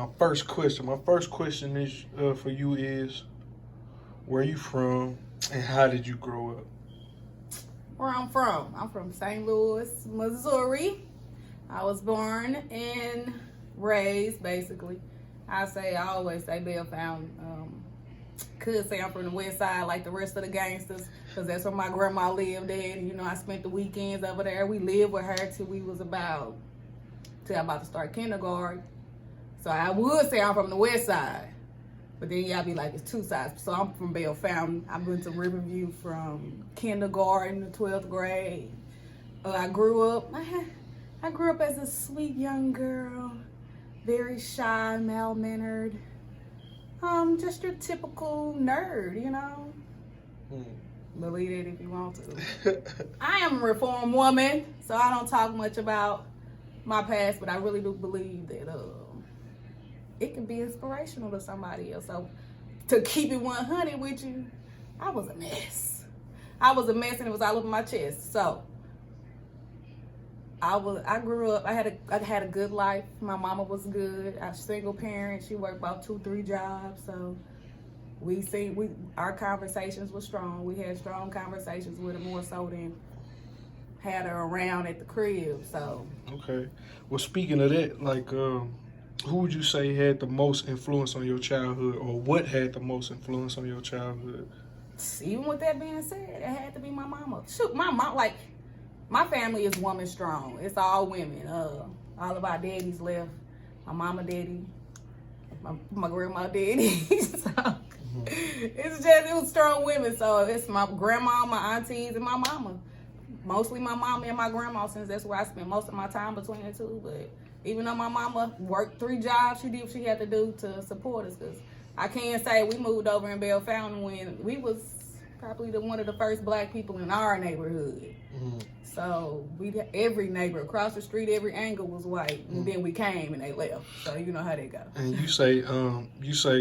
My first question is for you is, where you from and how did you grow up? Where I'm from St. Louis, Missouri. I was born and raised, basically. I always say Bellfountain. Could say I'm from the west side like the rest of the gangsters, because that's where my grandma lived at. And, you know, I spent the weekends over there. We lived with her till I'm about to start kindergarten. So I would say I'm from the west side. But then y'all be like, it's two sides. So I'm from Bellfountain. I went to Riverview from kindergarten to 12th grade. I grew up as a sweet young girl, very shy, mal-mannered. Just your typical nerd, you know? Believe it if you want to. I am a reformed woman, so I don't talk much about my past, but I really do believe that it can be inspirational to somebody else. So to keep it 100 with you, I was a mess. And it was all over my chest. So I grew up, I had a good life. My mama was good. I was a single parent. She worked about 2-3 jobs. So our conversations were strong. We had strong conversations with her, more so than had her around at the crib. So Okay. Well, speaking of that, like, who would you say had the most influence on your childhood, or what had the most influence on your childhood? even with that being said, it had to be my mama. Shoot, my mom, like, my family is woman strong. It's all women. All of our daddies left. My mama daddy, my grandma daddy. So it was strong women. So it's my grandma, my aunties, and my mama. Mostly my mama and my grandma, since that's where I spent most of my time between the two. But even though my mama worked 3 jobs, she did what she had to do to support us. Cause I can't say we moved over in Bellfountain when we was probably one of the first black people in our neighborhood. So every neighbor across the street, every angle was white, and then we came and they left. So you know how they go. And you say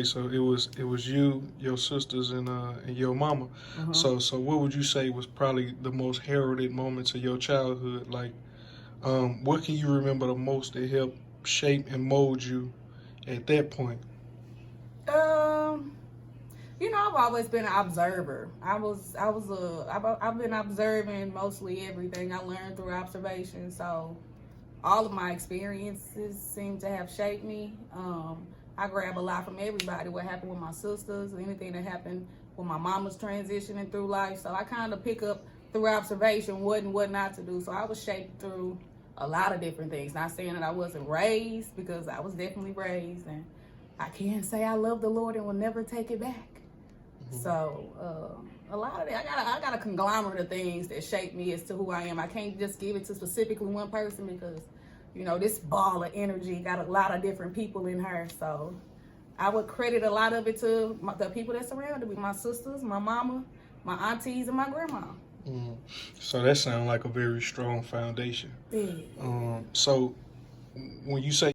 so it was you, your sisters, and your mama. So what would you say was probably the most heralded moments of your childhood? Like, what can you remember the most that helped shape and mold you at that point? You know, I've always been an observer. I've been observing mostly everything. I learned through observation. So all of my experiences seem to have shaped me. I grab a lot from everybody. What happened with my sisters, anything that happened when my mom was transitioning through life. So I kind of pick up through observation what and what not to do. So I was shaped through a lot of different things. Not saying that I wasn't raised, because I was definitely raised, and I can't say I love the Lord and will never take it back. So a lot of it, I got a conglomerate of things that shape me as to who I am. I can't just give it to specifically one person, because, you know, this ball of energy got a lot of different people in her. So I would credit a lot of it to the people that surrounded me, my sisters, my mama, my aunties, and my grandma. So that sounds like a very strong foundation. Yeah. So when you say